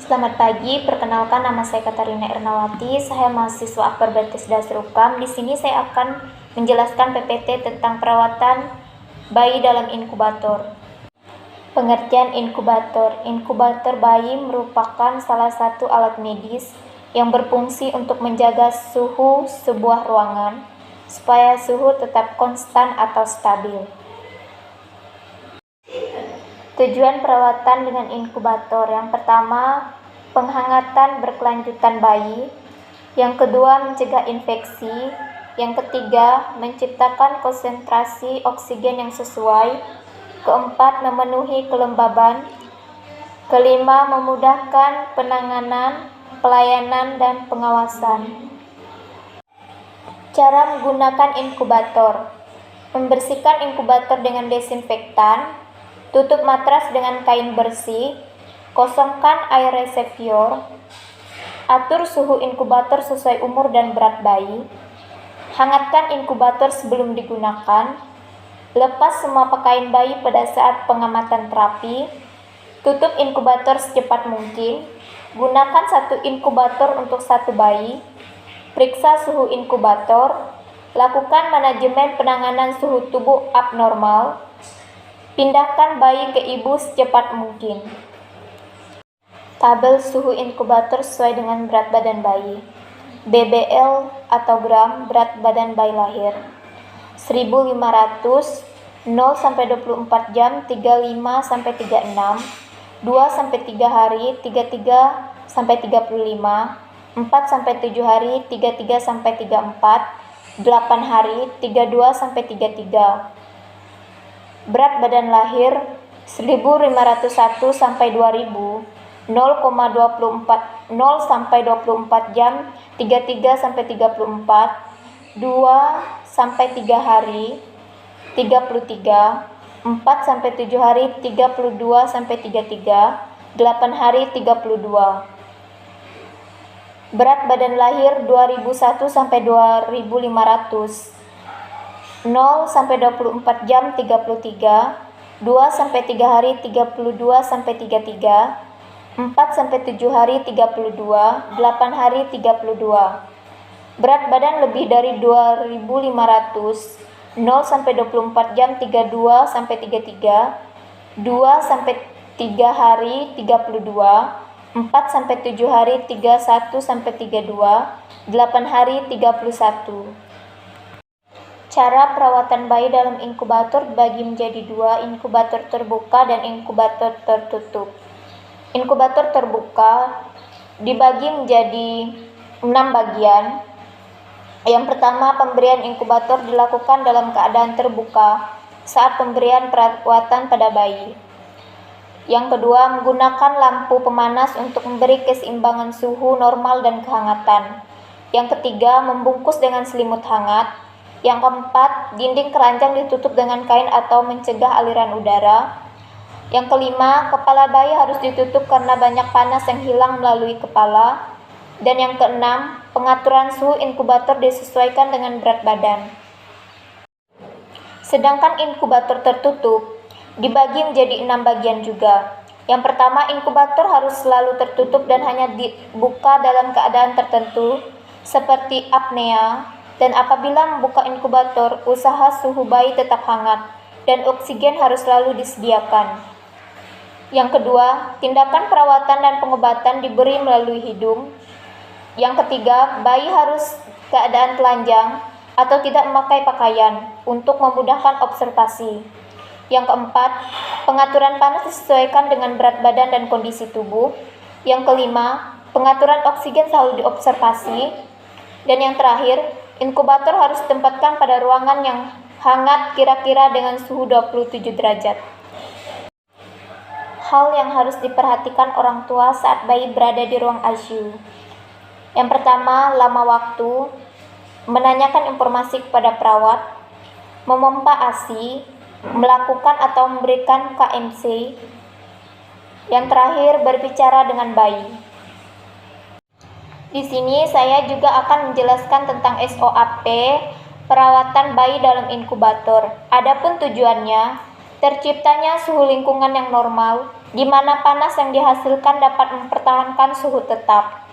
Selamat pagi, perkenalkan nama saya Katarina Ernawati, saya mahasiswa Akbar Bethesda Serukam. Di sini saya akan menjelaskan PPT tentang perawatan bayi dalam inkubator. Pengertian inkubator. Inkubator bayi merupakan salah satu alat medis yang berfungsi untuk menjaga suhu sebuah ruangan supaya suhu tetap konstan atau stabil. Tujuan perawatan dengan inkubator: yang pertama, penghangatan berkelanjutan bayi; yang kedua, mencegah infeksi; yang ketiga, menciptakan konsentrasi oksigen yang sesuai; keempat, memenuhi kelembaban; kelima, memudahkan penanganan, pelayanan, dan pengawasan. Cara menggunakan inkubator: membersihkan inkubator dengan desinfektan, tutup matras dengan kain bersih, kosongkan air reservoir, atur suhu inkubator sesuai umur dan berat bayi, hangatkan inkubator sebelum digunakan, lepas semua pakaian bayi pada saat pengamatan terapi, tutup inkubator secepat mungkin, gunakan satu inkubator untuk satu bayi, periksa suhu inkubator, lakukan manajemen penanganan suhu tubuh abnormal, pindahkan bayi ke ibu secepat mungkin. Tabel suhu inkubator sesuai dengan berat badan bayi. BBL atau gram berat badan bayi lahir. 1500, 0-24 jam 35-36, 2-3 hari 33-35, 4-7 hari 33-34, 8 hari 32-33. Berat badan lahir 1501 sampai 2000, 0,24 jam 33 sampai 34, 2 sampai 3 hari 33, 4 sampai 7 hari 32 sampai 33, 8 hari 32. Berat badan lahir 2001 sampai 2500, 0-24 jam 33, 2-3 hari 32 sampai 33, 4-7 hari 32, 8 hari 32. Berat badan lebih dari 2500, 0-24 jam 32 sampai 33, 2-3 hari 32, 4-7 hari 31 sampai 32, 8 hari 31. Cara perawatan bayi dalam inkubator dibagi menjadi dua: inkubator terbuka dan inkubator tertutup. Inkubator terbuka dibagi menjadi 6 bagian. Yang pertama, pemberian inkubator dilakukan dalam keadaan terbuka saat pemberian perawatan pada bayi. Yang kedua, menggunakan lampu pemanas untuk memberi keseimbangan suhu normal dan kehangatan. Yang ketiga, membungkus dengan selimut hangat. Yang keempat, dinding keranjang ditutup dengan kain atau mencegah aliran udara. Yang kelima, kepala bayi harus ditutup karena banyak panas yang hilang melalui kepala. Dan yang keenam, pengaturan suhu inkubator disesuaikan dengan berat badan. Sedangkan inkubator tertutup dibagi menjadi 6 bagian juga. Yang pertama, inkubator harus selalu tertutup dan hanya dibuka dalam keadaan tertentu seperti apnea. Dan apabila membuka inkubator, usaha suhu bayi tetap hangat dan oksigen harus selalu disediakan. Yang kedua, tindakan perawatan dan pengobatan diberi melalui hidung. Yang ketiga, bayi harus keadaan telanjang atau tidak memakai pakaian untuk memudahkan observasi. Yang keempat, pengaturan panas disesuaikan dengan berat badan dan kondisi tubuh. Yang kelima, pengaturan oksigen selalu diobservasi. Dan yang terakhir, inkubator harus ditempatkan pada ruangan yang hangat kira-kira dengan suhu 27 derajat. Hal yang harus diperhatikan orang tua saat bayi berada di ruang ICU. Yang pertama, lama waktu, menanyakan informasi kepada perawat, memompa ASI, melakukan atau memberikan KMC. Yang terakhir, berbicara dengan bayi. Di sini saya juga akan menjelaskan tentang SOAP perawatan bayi dalam inkubator. Adapun tujuannya, terciptanya suhu lingkungan yang normal di mana panas yang dihasilkan dapat mempertahankan suhu tetap.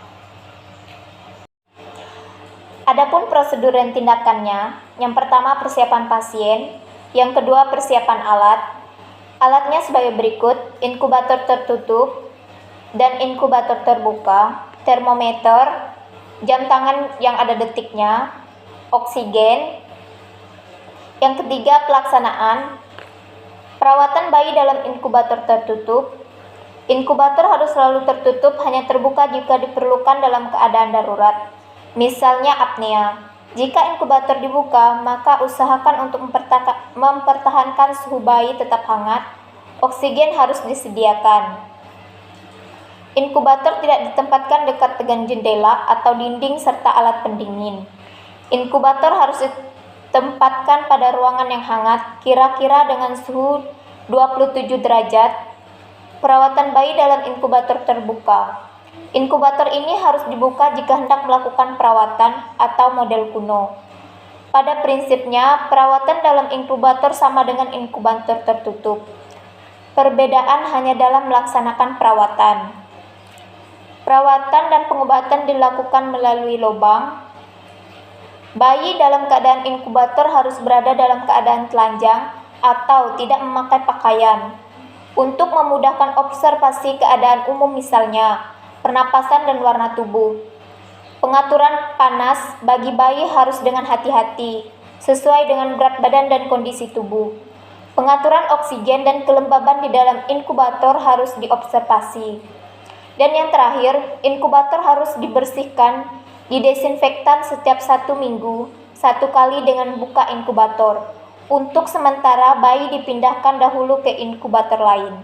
Adapun prosedur dan tindakannya, yang pertama persiapan pasien, yang kedua persiapan alat. Alatnya sebagai berikut: inkubator tertutup dan inkubator terbuka, termometer, jam tangan yang ada detiknya, oksigen. Yang ketiga pelaksanaan. Perawatan bayi dalam inkubator tertutup. Inkubator harus selalu tertutup, hanya terbuka jika diperlukan dalam keadaan darurat, misalnya apnea. Jika inkubator dibuka, maka usahakan untuk mempertahankan suhu bayi tetap hangat. Oksigen harus disediakan. Inkubator tidak ditempatkan dekat dengan jendela atau dinding serta alat pendingin. Inkubator harus ditempatkan pada ruangan yang hangat, kira-kira dengan suhu 27 derajat. Perawatan bayi dalam inkubator terbuka. Inkubator ini harus dibuka jika hendak melakukan perawatan atau model kuno. Pada prinsipnya, perawatan dalam inkubator sama dengan inkubator tertutup. Perbedaan hanya dalam melaksanakan perawatan. Perawatan dan pengobatan dilakukan melalui lubang. Bayi dalam keadaan inkubator harus berada dalam keadaan telanjang atau tidak memakai pakaian. Untuk memudahkan observasi keadaan umum, misalnya pernapasan dan warna tubuh. Pengaturan panas bagi bayi harus dengan hati-hati, sesuai dengan berat badan dan kondisi tubuh. Pengaturan oksigen dan kelembaban di dalam inkubator harus diobservasi. Dan yang terakhir, inkubator harus dibersihkan, didesinfektan setiap 1 minggu, 1 kali dengan buka inkubator. Untuk sementara, bayi dipindahkan dahulu ke inkubator lain.